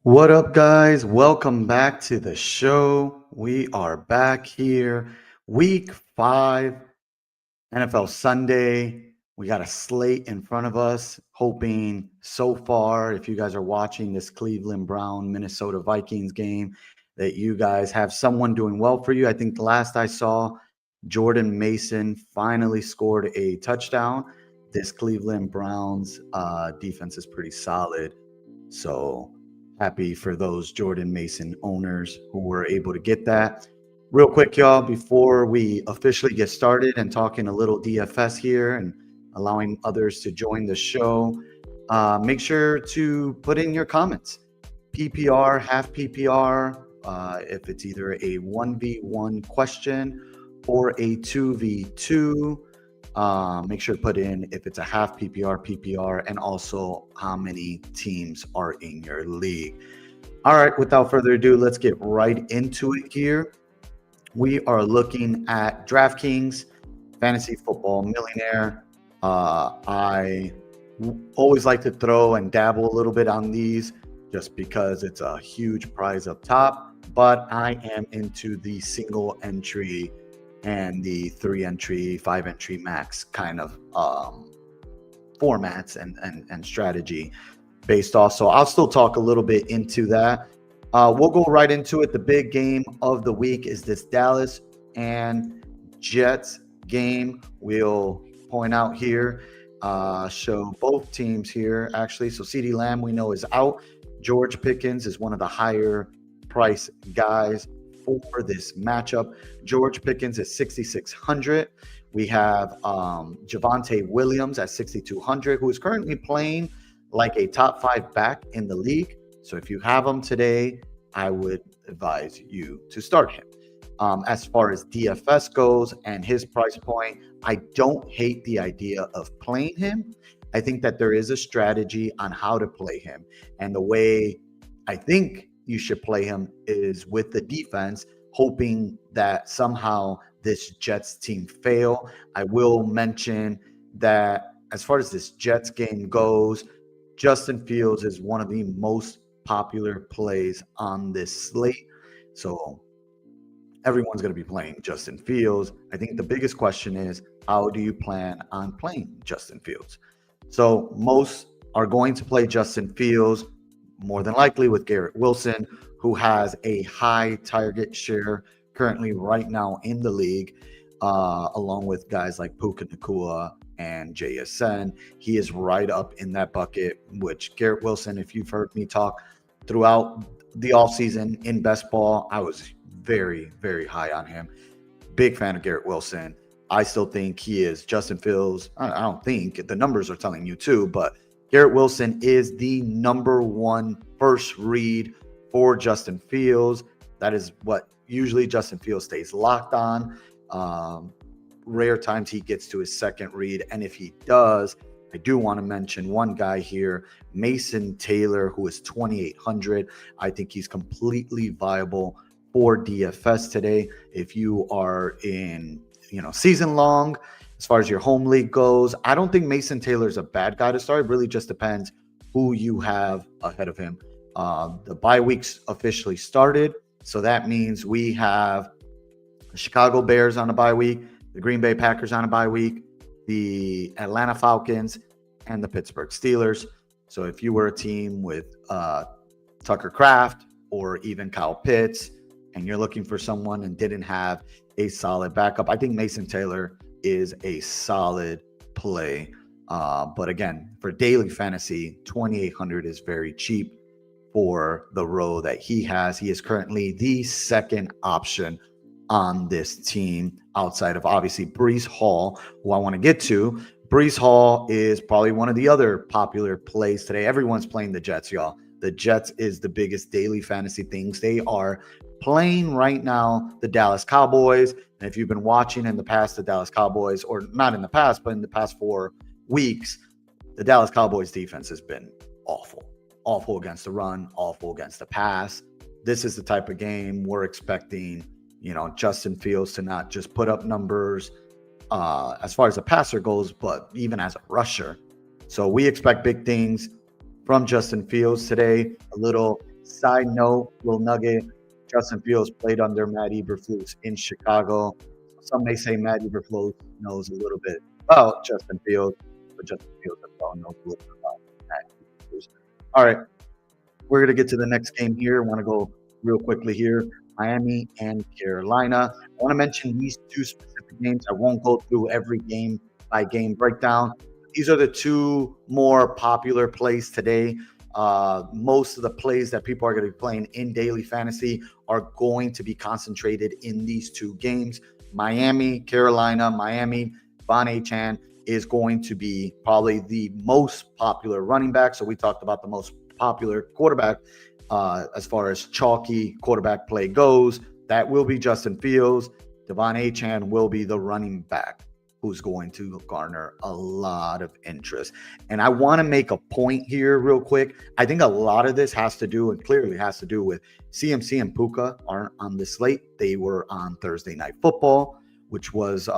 What up, guys? Welcome back to the show. We are back here, week 5, NFL Sunday. We got a slate in front of us, hoping so far, if you guys are watching this Cleveland Brown Minnesota Vikings game, that you guys have someone doing well for you. I think the last I saw, Jordan Mason finally scored a touchdown. This Cleveland Browns defense is pretty solid. So happy for those Jordan Mason owners who were able to get that. Real quick, y'all, before we officially get started and talking a little DFS here and allowing others to join the show, make sure to put in your comments. PPR, half PPR, if it's either a 1v1 question or a 2v2. Make sure to put in if it's a half PPR, and also how many teams are in your league. All right, without further ado, let's get right into it here. We are looking at DraftKings Fantasy Football Millionaire. I always like to throw and dabble a little bit on these just because it's a huge prize up top, but I am into the single entry and the 3-entry, 5-entry max kind of formats and strategy based off. So I'll still talk a little bit into that. We'll go right into it. The big game of the week is this Dallas and Jets game. We'll point out here, show both teams here actually. So CeeDee Lamb we know is out. George Pickens is one of the higher price guys for this matchup. George Pickens is 6,600. We have Javonte Williams at 6,200, who is currently playing like a top 5 back in the league. So if you have him today, I would advise you to start him. As far as DFS goes and his price point, I don't hate the idea of playing him. I think that there is a strategy on how to play him. And the way I think you should play him is with the defense, hoping that somehow this Jets team fail. I will mention that as far as this Jets game goes, Justin Fields is one of the most popular plays on this slate. So everyone's going to be playing Justin Fields. I think the biggest question is, how do you plan on playing Justin Fields? So most are going to play Justin Fields, more than likely with Garrett Wilson, who has a high target share currently right now in the league, along with guys like Puka Nacua and JSN. He is right up in that bucket, which Garrett Wilson, if you've heard me talk throughout the offseason in best ball, I was very, very high on him. Big fan of Garrett Wilson. I still think he is Justin Fields. I don't think, the numbers are telling you too, but Garrett Wilson is the number one first read for Justin Fields. That is what usually Justin Fields stays locked on. Rare times he gets to his second read. And if he does, I do want to mention one guy here, Mason Taylor, who is 2,800. I think he's completely viable for DFS today. If you are in, season long, as far as your home league goes, I don't think Mason Taylor is a bad guy to start. It really just depends who you have ahead of him. The bye weeks officially started. So that means we have the Chicago Bears on a bye week, the Green Bay Packers on a bye week, the Atlanta Falcons, and the Pittsburgh Steelers. So if you were a team with Tucker Kraft or even Kyle Pitts, and you're looking for someone and didn't have a solid backup, I think Mason Taylor is a solid play. But again, for daily fantasy, 2,800 is very cheap for the role that he has. He is currently the second option on this team outside of obviously Breece Hall, who I want to get to. Breece Hall is probably one of the other popular plays today. Everyone's playing the Jets, y'all. The Jets is the biggest daily fantasy things. They are playing right now the Dallas Cowboys. And if you've been watching in the past, the Dallas Cowboys, or not in the past, but in the past 4 weeks, the Dallas Cowboys defense has been awful. Awful against the run, awful against the pass. This is the type of game we're expecting, Justin Fields to not just put up numbers as far as a passer goes, but even as a rusher. So we expect big things from Justin Fields today. A little Side note, little nugget, Justin Fields played under Matt Eberflus in Chicago. Some may say Matt Eberflus knows a little bit about Justin Fields, but Justin Fields as well knows a little bit about Matt Eberflus. All right, we're going to get to the next game here. I want to go real quickly here. Miami and Carolina. I want to mention these two specific games. I won't go through every game by game breakdown. These are the two more popular plays today. Most of the plays that people are going to be playing in daily fantasy are going to be concentrated in these two games. Miami, Carolina. Miami, Von Achan is going to be probably the most popular running back. So we talked about the most popular quarterback as far as chalky quarterback play goes. That will be Justin Fields. Devon Achan will be the running back who's going to garner a lot of interest. And I want to make a point here real quick. I think a lot of this has to do, and clearly has to do, with CMC and Puka aren't on the slate. They were on Thursday Night Football, which was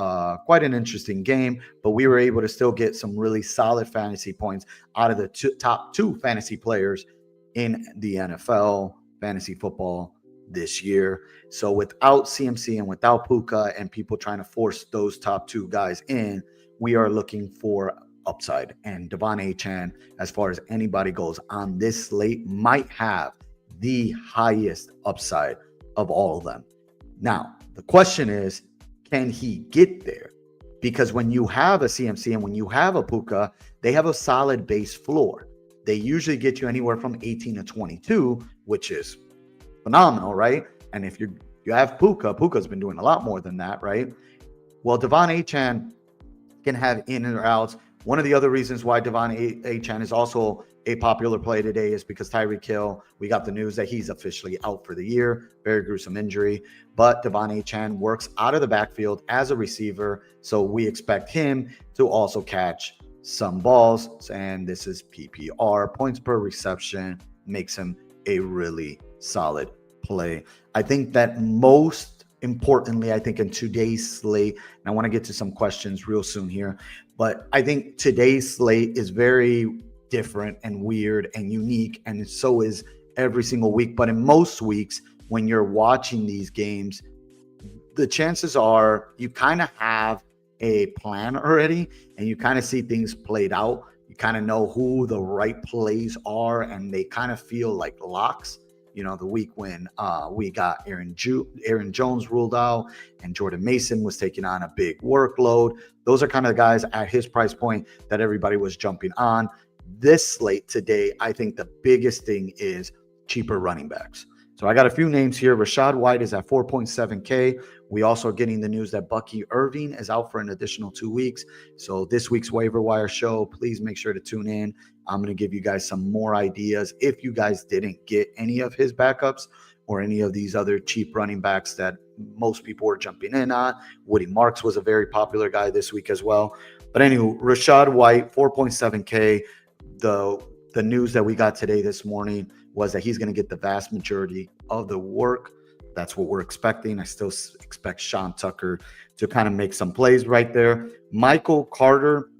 quite an interesting game, but we were able to still get some really solid fantasy points out of the top two fantasy players in the NFL fantasy football this year. So without CMC and without Puka and people trying to force those top two guys in, we are looking for upside. And Devon Achan, as far as anybody goes on this slate, might have the highest upside of all of them. Now, the question is, can he get there? Because when you have a CMC and when you have a Puka, they have a solid base floor. They usually get you anywhere from 18 to 22, which is phenomenal, right? And if you have Puka's been doing a lot more than that, right? Well, Devon Achan can have in and outs. One of the other reasons why Devon Achan is also a popular play today is because Tyreek Hill, we got the news that he's officially out for the year. Very gruesome injury. But Devon Achan works out of the backfield as a receiver, so we expect him to also catch some balls. And this is PPR, points per reception, makes him a really solid play. I think that most importantly, I think in today's slate, and I want to get to some questions real soon here, but I think today's slate is very different and weird and unique, and so is every single week. But in most weeks, when you're watching these games, the chances are you kind of have a plan already and you kind of see things played out. You kind of know who the right plays are and they kind of feel like locks. You know, the week when we got Aaron Jones ruled out and Jordan Mason was taking on a big workload. Those are kind of the guys at his price point that everybody was jumping on. This slate today, I think the biggest thing is cheaper running backs. So I got a few names here. Rachaad White is at 4.7K. We also are getting the news that Bucky Irving is out for an additional 2 weeks. So this week's waiver wire show, please make sure to tune in. I'm going to give you guys some more ideas. If you guys didn't get any of his backups or any of these other cheap running backs that most people were jumping in on, Woody Marks was a very popular guy this week as well. But anyway, Rachaad White, 4.7K. The news that we got today this morning was that he's going to get the vast majority of the work. That's what we're expecting. I still expect Sean Tucker to kind of make some plays right there. Michael Carter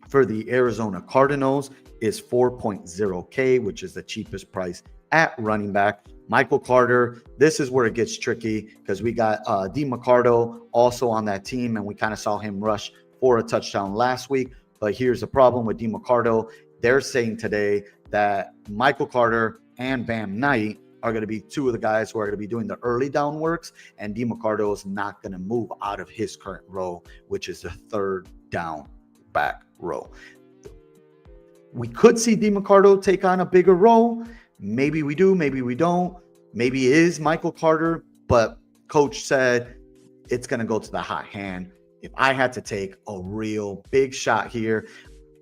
for the Arizona Cardinals is 4.0K, which is the cheapest price at running back. Michael Carter, this is where it gets tricky because we got D. McCardo also on that team, and we kind of saw him rush for a touchdown last week. But here's the problem with D. McCardo. They're saying today that Michael Carter and Bam Knight are going to be two of the guys who are going to be doing the early down works, and D. McCardo is not going to move out of his current role, which is the third down back role. We could see D. McCardo take on a bigger role. Maybe we do, maybe we don't. Maybe it is Michael Carter, but coach said it's going to go to the hot hand. If I had to take a real big shot here,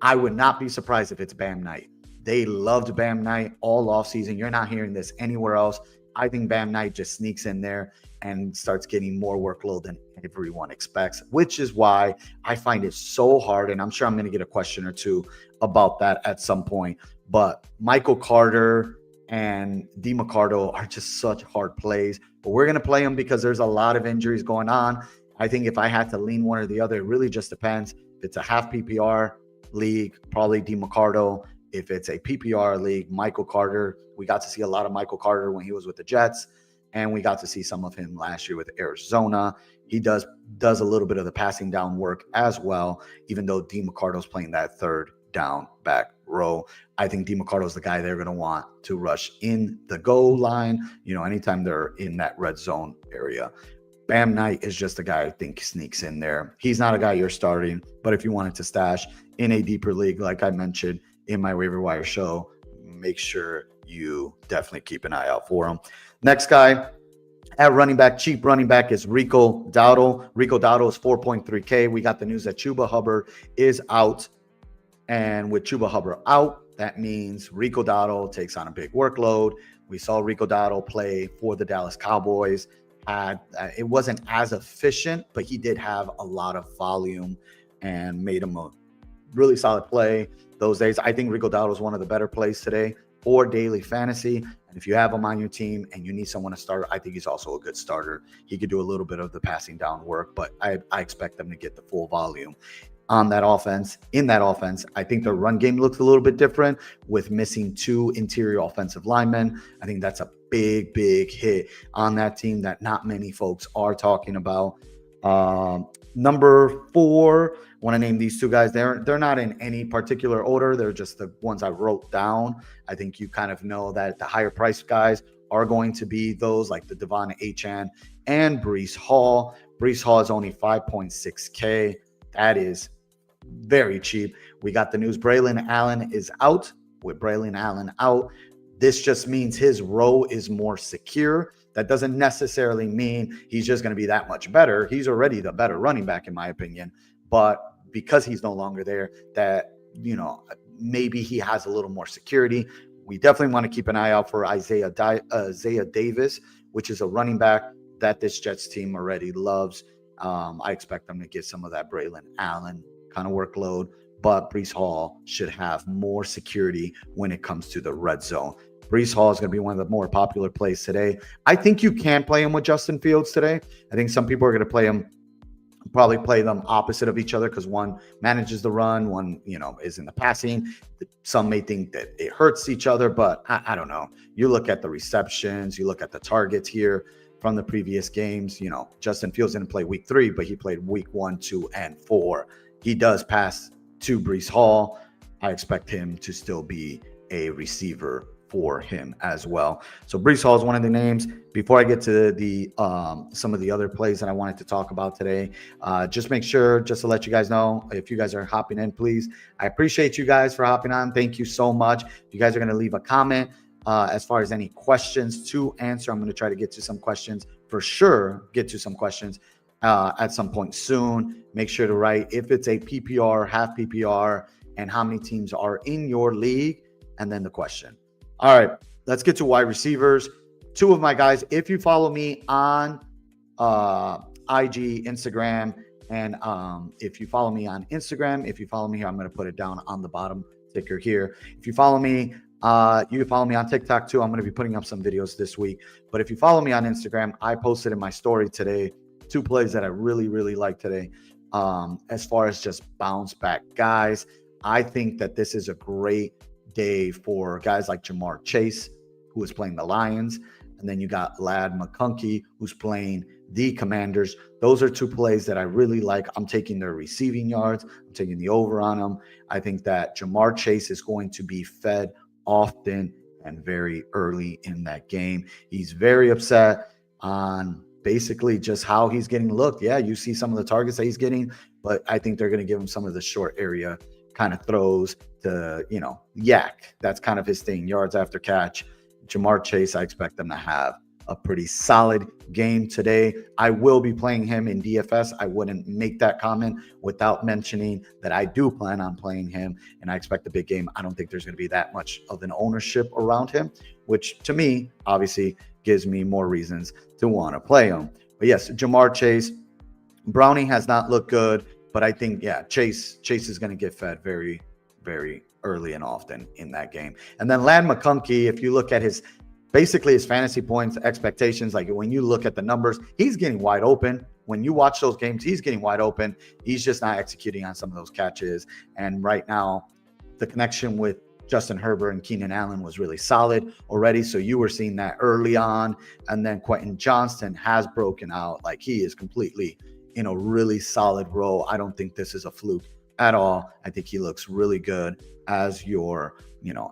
I would not be surprised if it's Bam Knight. They loved Bam Knight all offseason. You're not hearing this anywhere else. I think Bam Knight just sneaks in there and starts getting more workload than everyone expects, which is why I find it so hard. And I'm sure I'm going to get a question or two about that at some point. But Michael Carter and D. McCardo are just such hard plays. But we're going to play them because there's a lot of injuries going on. I think if I had to lean one or the other, it really just depends. If it's a half PPR league, probably D. McCardo. If it's a PPR league, Michael Carter, we got to see a lot of Michael Carter when he was with the Jets, and we got to see some of him last year with Arizona. He does a little bit of the passing down work as well, even though DeMarco's playing that third down back row. I think DeMarco's the guy they're going to want to rush in the goal line, anytime they're in that red zone area. Bam Knight is just a guy I think sneaks in there. He's not a guy you're starting, but if you wanted to stash in a deeper league, like I mentioned in my waiver wire show, make sure you definitely keep an eye out for him. Next guy at running back, cheap running back, is Rico Dowdle. Rico Dowdle is 4.3K. We got the news that Chuba Hubbard is out. And with Chuba Hubbard out, that means Rico Dowdle takes on a big workload. We saw Rico Dowdle play for the Dallas Cowboys. It wasn't as efficient, but he did have a lot of volume and made him a really solid play those days. I think Rico Dowdle is one of the better plays today for daily fantasy. And if you have him on your team and you need someone to start, I think he's also a good starter. He could do a little bit of the passing down work, but I expect them to get the full volume on that offense. In that offense, I think the run game looks a little bit different with missing 2 interior offensive linemen. I think that's a big hit on that team that not many folks are talking about. Number 4, want to name these 2 guys. They're not in any particular order. They're just the ones I wrote down. I think you kind of know that the higher priced guys are going to be those like the Devon Achane and Breece Hall. Breece Hall is only 5.6K. That is very cheap. We got the news Braylon Allen is out. With Braylon Allen out, this just means his role is more secure. That doesn't necessarily mean he's just going to be that much better. He's already the better running back, in my opinion. But because he's no longer there, that, maybe he has a little more security. We definitely want to keep an eye out for Isaiah Davis, which is a running back that this Jets team already loves. I expect them to get some of that Braylon Allen kind of workload, but Breece Hall should have more security when it comes to the red zone. Breece Hall is going to be one of the more popular plays today. I think you can play him with Justin Fields today. I think some people are going to probably play them opposite of each other because one manages the run, one, is in the passing. Some may think that it hurts each other, but I don't know. You look at the receptions, you look at the targets here from the previous games. Justin Fields didn't play week 3, but he played week 1, 2, and 4. He does pass to Breece Hall. I expect him to still be a receiver for him as well. So Breece Hall is one of the names. Before I get to the some of the other plays that I wanted to talk about today, just make sure, just to let you guys know, if you guys are hopping in, please. I appreciate you guys for hopping on. Thank you so much. If you guys are going to leave a comment as far as any questions to answer, I'm going to try to get to some questions for sure. Get to some questions at some point soon. Make sure to write if it's a PPR, half PPR, and how many teams are in your league, and then the question. All right, let's get to wide receivers. 2 of my guys, if you follow me on IG, Instagram, and if you follow me on Instagram, if you follow me here, I'm going to put it down on the bottom ticker here. If you follow me, you can follow me on TikTok too. I'm going to be putting up some videos this week. But if you follow me on Instagram, I posted in my story today 2 plays that I really like today. As far as just bounce back guys, I think that this is a great day for guys like Jamar Chase, who is playing the Lions. And then you got Ladd McConkey, who's playing the Commanders. Those are 2 plays that I really like. I'm taking their receiving yards. I'm taking the over on them. I think that Jamar Chase is going to be fed often and very early in that game. He's very upset on basically just how he's getting looked. Yeah, you see some of the targets that he's getting, but I think they're going to give him some of the short area kind of throws to, yak. That's kind of his thing, yards after catch. Jamar Chase, I expect them to have a pretty solid game today. I will be playing him in DFS. I wouldn't make that comment without mentioning that I do plan on playing him, and I expect a big game. I don't think there's going to be that much of an ownership around him, which to me, obviously, gives me more reasons to want to play him. But yes, Jamar Chase. Browning has not looked good, but I think, Chase is going to get fed very, very early and often in that game. And then Ladd McConkey, if you look at his fantasy points, expectations, like when you look at the numbers, he's getting wide open. When you watch those games, he's getting wide open. He's just not executing on some of those catches. And right now, the connection with Justin Herbert and Keenan Allen was really solid already. So you were seeing that early on. And then Quentin Johnston has broken out. Like, he is completely in a really solid role. I don't think this is a fluke at all. I think he looks really good as your,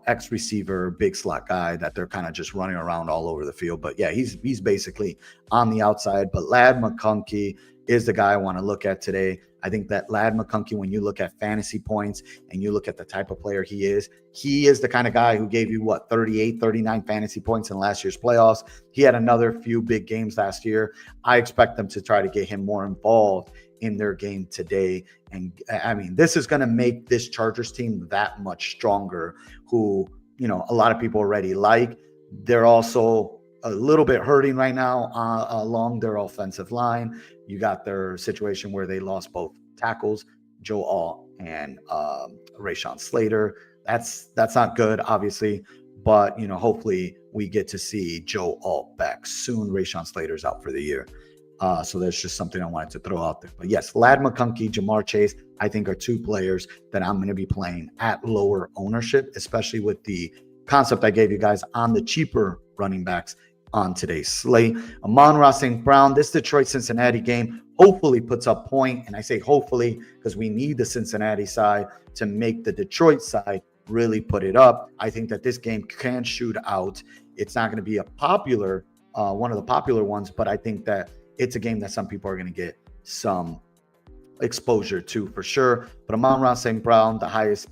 X receiver, big slot guy that they're kind of just running around all over the field. But yeah, he's basically on the outside. But Ladd McConkey is the guy I want to look at today. I think that Ladd McConkey, when you look at fantasy points and you look at the type of player he is the kind of guy who gave you 38, 39 fantasy points in last year's playoffs. He had another few big games last year. I expect them to try to get him more involved in their game today. And I mean, this is going to make this Chargers team that much stronger, who, a lot of people already like. They're also a little bit hurting right now along their offensive line. You got their situation where they lost both tackles, Joe Alt and Rashawn Slater. That's not good, obviously, but hopefully we get to see Joe Alt back soon. Rashawn Slater's out for the year. So that's just something I wanted to throw out there. But yes, Ladd McConkey, Jamar Chase, I think are two players that I'm going to be playing at lower ownership, especially with the concept I gave you guys on the cheaper running backs on today's slate. Amon-Ra St. Brown, this Detroit-Cincinnati game hopefully puts up point. And I say hopefully because we need the Cincinnati side to make the Detroit side really put it up. I think that this game can shoot out. It's not going to be a popular, one of the popular ones, but I think that it's a game that some people are going to get some exposure to for sure. But Amon-Ra St. Brown, the highest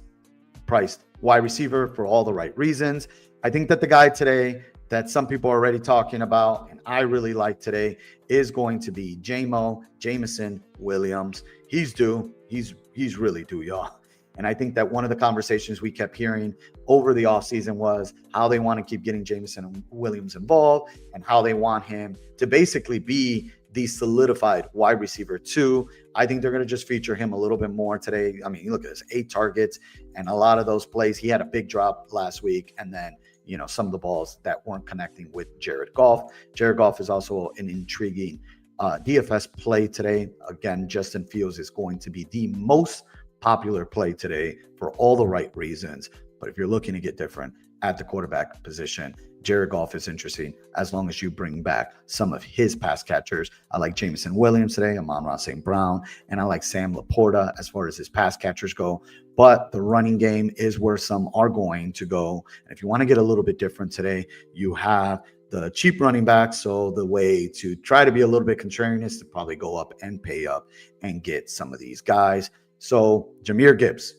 priced wide receiver for all the right reasons. I think that the guy today that some people are already talking about, and I really like today, is going to be Jameson Williams. He's due. He's really due, y'all. And I think that one of the conversations we kept hearing over the offseason was how they want to keep getting Jameson Williams involved and how they want him to basically be the solidified wide receiver too. I think they're going to just feature him a little bit more today. I mean, you look at this, 8 targets and a lot of those plays. He had a big drop last week, and then some of the balls that weren't connecting with Jared Goff. Jared Goff is also an intriguing DFS play today. Again, Justin Fields is going to be the most popular play today for all the right reasons. But if you're looking to get different at the quarterback position, Jared Goff is interesting as long as you bring back some of his pass catchers. I like Jameson Williams today, Amon-Ra St. Brown, and I like Sam Laporta as far as his pass catchers go. But the running game is where some are going to go. And if you want to get a little bit different today, you have the cheap running backs. So the way to try to be a little bit contrarian is to probably go up and pay up and get some of these guys. So Jahmyr Gibbs.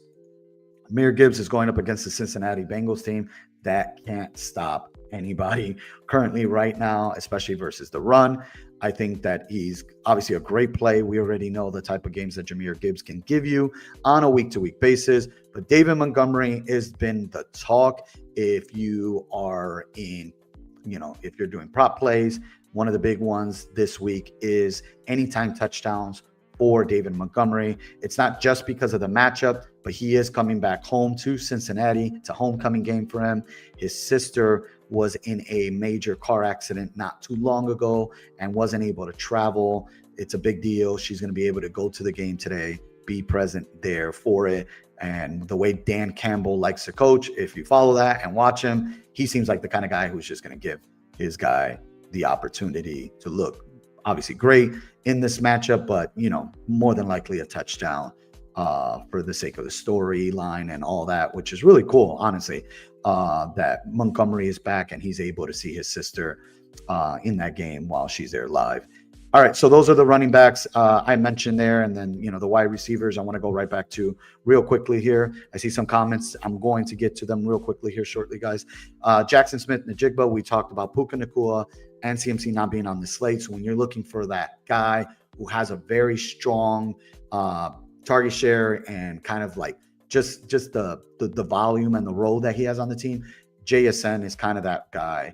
Jahmyr Gibbs is going up against the Cincinnati Bengals team that can't stop anybody currently right now, especially versus the run. I think that he's obviously a great play. We already know the type of games that Jahmyr Gibbs can give you on a week-to-week basis. But David Montgomery has been the talk. If you are in, if you're doing prop plays, one of the big ones this week is anytime touchdowns for David Montgomery. It's not just because of the matchup, but he is coming back home to Cincinnati. It's a homecoming game for him. His sister was in a major car accident not too long ago and wasn't able to travel. It's a big deal. She's going to be able to go to the game today, be present there for it. And the way Dan Campbell likes to coach, if you follow that and watch him, he seems like the kind of guy who's just going to give his guy the opportunity to look obviously great in this matchup, but more than likely a touchdown for the sake of the storyline and all that, which is really cool, honestly, that Montgomery is back and he's able to see his sister in that game while she's there live. All right, so those are the running backs I mentioned there, and then the wide receivers I want to go right back to real quickly here. I see some comments. I'm going to get to them real quickly here shortly, guys. Jackson Smith-Njigba, we talked about Puka Nacua and CMC not being on the slate. So when you're looking for that guy who has a very strong target share and kind of like just the volume and the role that he has on the team, JSN is kind of that guy.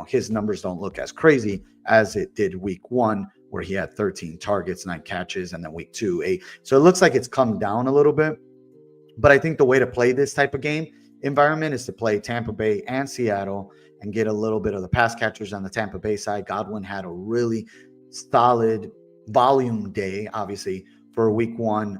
His numbers don't look as crazy as it did week 1, where he had 13 targets, 9 catches, and then week 2, 8. So it looks like it's come down a little bit. But I think the way to play this type of game environment is to play Tampa Bay and Seattle and get a little bit of the pass catchers on the Tampa Bay side. Godwin had a really solid volume day, obviously, for week one.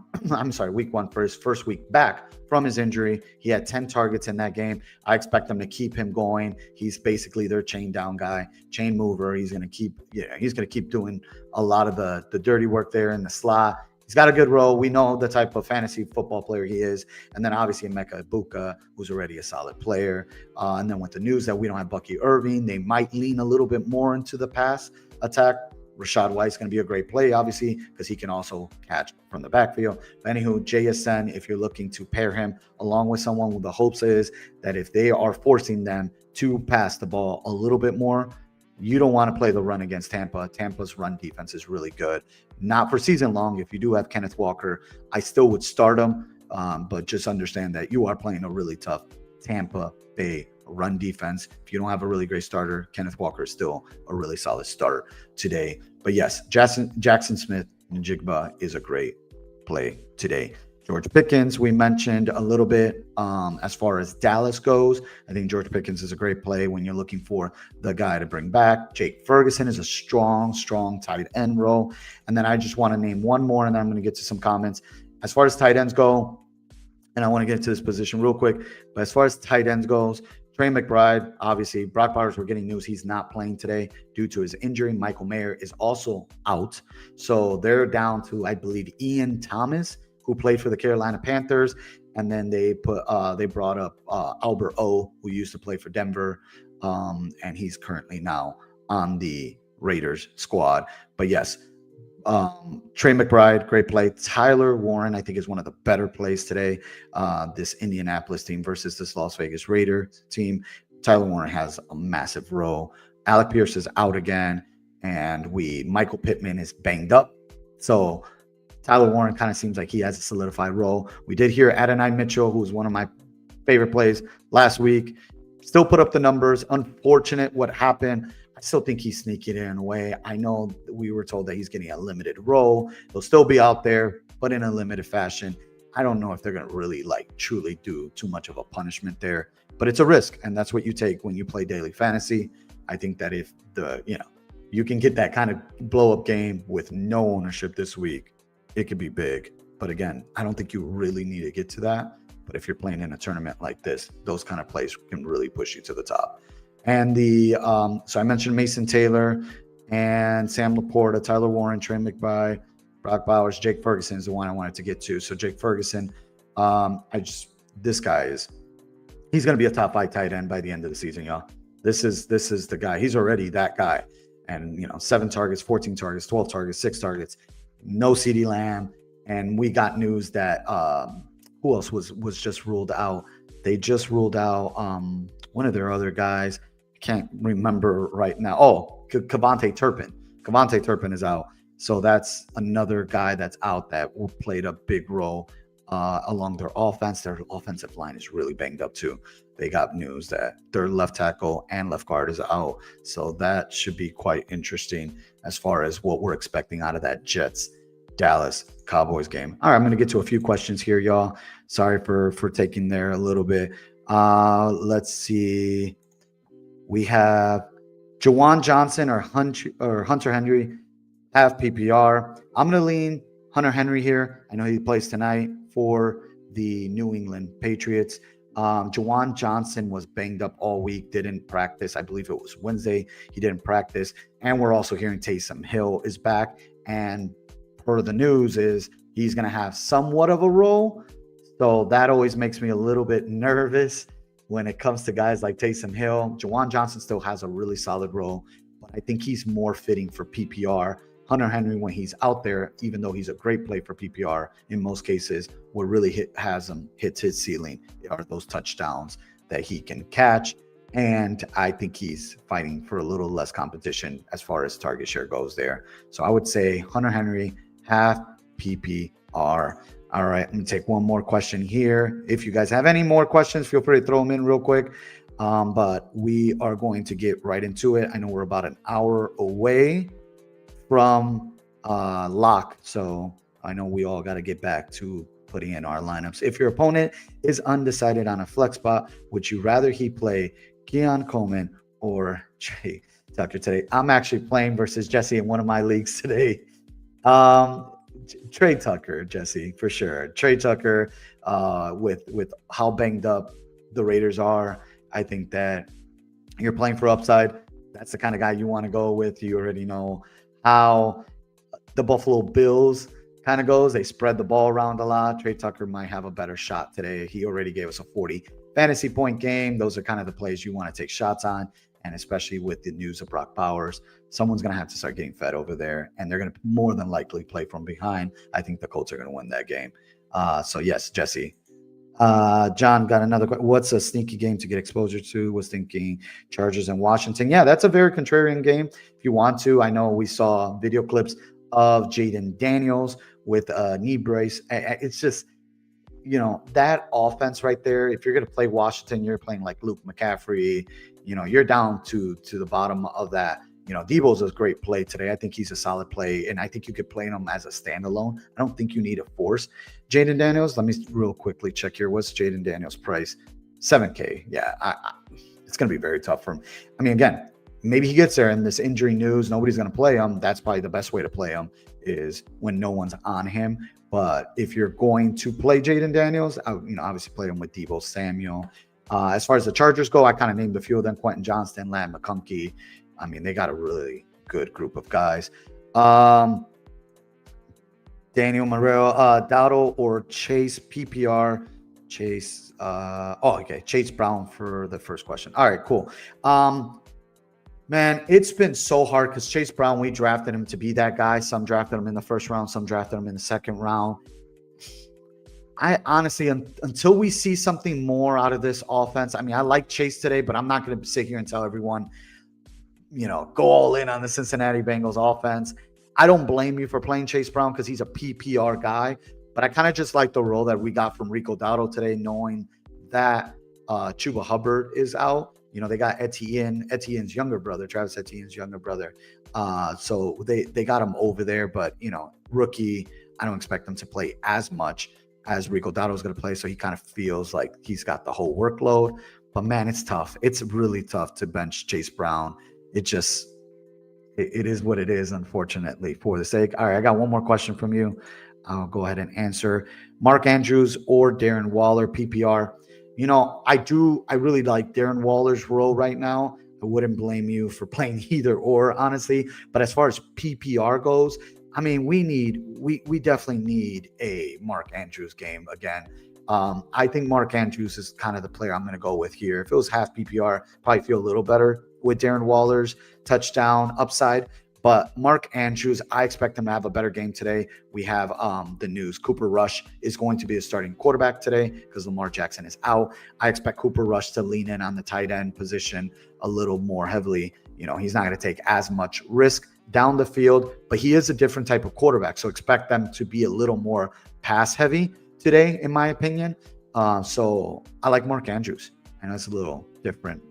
Week one for his first week back from his injury. He had 10 targets in that game. I expect them to keep him going. He's basically their chain down guy, chain mover. He's going to keep doing a lot of the dirty work there in the slot. He's got a good role. We know the type of fantasy football player he is. And then obviously Emeka Egbuka, who's already a solid player. And then with the news that we don't have Bucky Irving, they might lean a little bit more into the pass attack. Rashad White's going to be a great play, obviously, because he can also catch from the backfield. But anywho, JSN, if you're looking to pair him along with someone, with the hopes is that if they are forcing them to pass the ball a little bit more, you don't want to play the run against Tampa. Tampa's run defense is really good. Not for season long. If you do have Kenneth Walker, I still would start him, but just understand that you are playing a really tough Tampa Bay run defense. If you don't have a really great starter, Kenneth Walker is still a really solid starter today. But yes, Jackson Smith-Njigba is a great play today. George Pickens, we mentioned a little bit as far as Dallas goes. I think George Pickens is a great play when you're looking for the guy to bring back. Jake Ferguson is a strong tight end role. And then I just want to name one more, and then I'm going to get to some comments. As far as tight ends go, and I want to get into this position real quick, but as far as tight ends goes, Trey McBride, obviously, Brock Bowers, we're getting news he's not playing today due to his injury. Michael Mayer is also out. So they're down to, I believe, Ian Thomas, who played for the Carolina Panthers. And then they brought up Albert O, who used to play for Denver. And he's currently now on the Raiders squad. But yes, Trey McBride, great play. Tyler Warren, I think, is one of the better plays today. This Indianapolis team versus this Las Vegas Raiders team. Tyler Warren has a massive role. Alec Pierce is out again, and Michael Pittman is banged up. So Tyler Warren kind of seems like he has a solidified role. We did hear Adonai Mitchell, who was one of my favorite plays last week, still put up the numbers. Unfortunate what happened. I still think he's sneaking it in a way. I know we were told that he's getting a limited role. He'll still be out there, but in a limited fashion. I don't know if they're going to really truly do too much of a punishment there, but it's a risk. And that's what you take when you play daily fantasy. I think that if you can get that kind of blow up game with no ownership this week, it could be big. But again, I don't think you really need to get to that. But if you're playing in a tournament like this, those kind of plays can really push you to the top. And so I mentioned Mason Taylor and Sam Laporta, Tyler Warren, Trey McBride, Brock Bowers, Jake Ferguson is the one I wanted to get to. So Jake Ferguson, he's going to be a top 5 tight end by the end of the season, y'all. This is the guy. He's already that guy. And 7 targets, 14 targets, 12 targets, 6 targets, no CeeDee Lamb. And we got news that who else was just ruled out? They just ruled out one of their other guys. I can't remember right now. Oh, Kavontae Turpin. Kavontae Turpin is out. So that's another guy that's out that played a big role along their offense. Their offensive line is really banged up too. They got news that their left tackle and left guard is out. So that should be quite interesting as far as what we're expecting out of that Jets-Dallas Cowboys game. All right, I'm going to get to a few questions here, y'all. Sorry for taking there a little bit. Let's see. We have Jawan Johnson or Hunter Henry, half PPR. I'm going to lean Hunter Henry here. I know he plays tonight for the New England Patriots. Jawan Johnson was banged up all week, didn't practice. I believe it was Wednesday. He didn't practice. And we're also hearing Taysom Hill is back. And per the news is he's going to have somewhat of a role. So that always makes me a little bit nervous when it comes to guys like Taysom Hill. Jawan Johnson still has a really solid role, but I think he's more fitting for PPR. Hunter Henry, when he's out there, even though he's a great play for PPR, in most cases, what really hits his ceiling are those touchdowns that he can catch. And I think he's fighting for a little less competition as far as target share goes there. So I would say Hunter Henry, half PPR. All right, I'm going to take one more question here. If you guys have any more questions, feel free to throw them in real quick. But we are going to get right into it. I know we're about an hour away from lock. So I know we all got to get back to putting in our lineups. If your opponent is undecided on a flex spot, would you rather he play Keon Coleman or Jay Tucker today? I'm actually playing versus Jesse in one of my leagues today. Trey Tucker, Jesse, for sure. Trey Tucker, with how banged up the Raiders are, I think that you're playing for upside. That's the kind of guy you want to go with. You already know how the Buffalo Bills kind of goes. They spread the ball around a lot. Trey Tucker might have a better shot today. He already gave us a 40 fantasy point game. Those are kind of the plays you want to take shots on. And especially with the news of Brock Bowers, someone's going to have to start getting fed over there. And they're going to more than likely play from behind. I think the Colts are going to win that game. So, yes, Jesse. John got another question. What's a sneaky game to get exposure to? Was thinking Chargers and Washington. Yeah, that's a very contrarian game. If you want to, I know we saw video clips of Jaden Daniels with a knee brace. It's just, that offense right there. If you're going to play Washington, you're playing like Luke McCaffrey. You're down to the bottom of that. Debo's a great play today. I think he's a solid play, and I think you could play him as a standalone. I don't think you need to force Jaden Daniels. Let me real quickly check here. What's Jaden Daniels' price? $7K. Yeah, it's going to be very tough for him. I mean, again, maybe he gets there in this injury news. Nobody's going to play him. That's probably the best way to play him is when no one's on him. But if you're going to play Jaden Daniels, obviously play him with Debo Samuel. As far as the Chargers go, I kind of named a few of them: Quentin Johnston, Lamb McConkey. I mean, they got a really good group of guys. Daniel Morrell, Dowdle or Chase PPR. Chase. Okay. Chase Brown for the first question. All right, cool. Man, it's been so hard because Chase Brown, we drafted him to be that guy. Some drafted him in the first round, some drafted him in the second round. I honestly, until we see something more out of this offense, I mean, I like Chase today, but I'm not going to sit here and tell everyone, go all in on the Cincinnati Bengals offense. I don't blame you for playing Chase Brown because he's a PPR guy, but I kind of just like the role that we got from Rico Dowdle today, knowing that Chuba Hubbard is out. They got Etienne's younger brother, Travis Etienne's younger brother. So they got him over there, but, rookie, I don't expect him to play as much as Rico Dowdle is going to play. So he kind of feels like he's got the whole workload. But, man, it's tough. It's really tough to bench Chase Brown. It is what it is, unfortunately, for the sake. All right, I got one more question from you. I'll go ahead and answer. Mark Andrews or Darren Waller, PPR. I really like Darren Waller's role right now. I wouldn't blame you for playing either or, honestly. But as far as PPR goes, I mean, we definitely need a Mark Andrews game again. I think Mark Andrews is kind of the player I'm going to go with here. If it was half PPR, probably feel a little better with Darren Waller's touchdown upside. But Mark Andrews, I expect him to have a better game today. We have the news. Cooper Rush is going to be a starting quarterback today because Lamar Jackson is out. I expect Cooper Rush to lean in on the tight end position a little more heavily. He's not going to take as much risk down the field, but he is a different type of quarterback. So expect them to be a little more pass heavy today, in my opinion. So I like Mark Andrews. I know it's a little different,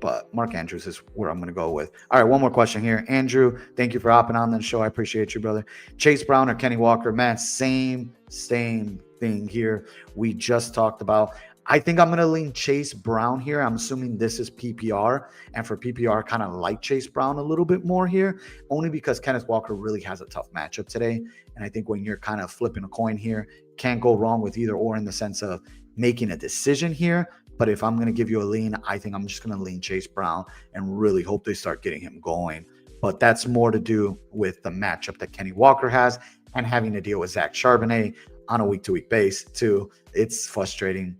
but Mark Andrews is where I'm going to go with. All right, one more question here. Andrew, thank you for hopping on the show. I appreciate you, brother. Chase Brown or Kenny Walker? Man, same thing here. We just talked about. I think I'm going to lean Chase Brown here. I'm assuming this is PPR. And for PPR, kind of like Chase Brown a little bit more here, only because Kenneth Walker really has a tough matchup today. And I think when you're kind of flipping a coin here, can't go wrong with either or in the sense of making a decision here. But if I'm going to give you a lean, I think I'm just going to lean Chase Brown and really hope they start getting him going. But that's more to do with the matchup that Kenny Walker has and having to deal with Zach Charbonnet on a week-to-week base too. It's frustrating.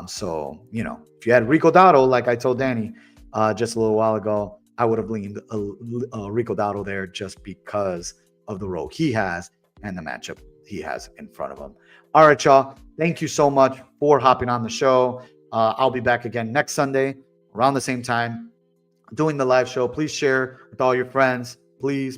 So, if you had Rico Dowdle, like I told Danny just a little while ago, I would have leaned Rico Dowdle there just because of the role he has and the matchup he has in front of him. All right, y'all. Thank you so much for hopping on the show. I'll be back again next Sunday around the same time doing the live show. Please share with all your friends. Please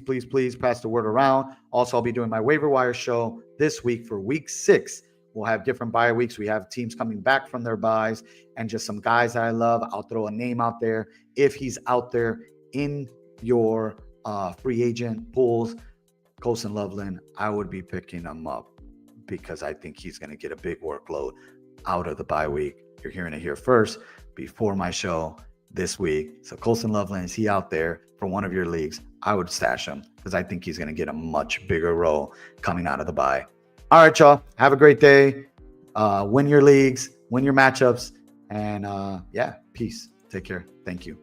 pass the word around. Also, I'll be doing my waiver wire show this week for week 6. We'll have different bye weeks. We have teams coming back from their byes and just some guys that I love. I'll throw a name out there. If he's out there in your free agent pools, Colson Loveland, I would be picking him up because I think he's going to get a big workload out of the bye week. You're hearing it here first before my show this week. So Colson Loveland, is he out there for one of your leagues? I would stash him because I think he's going to get a much bigger role coming out of the bye. All right, y'all. Have a great day. Win your leagues, win your matchups, and yeah, peace. Take care. Thank you.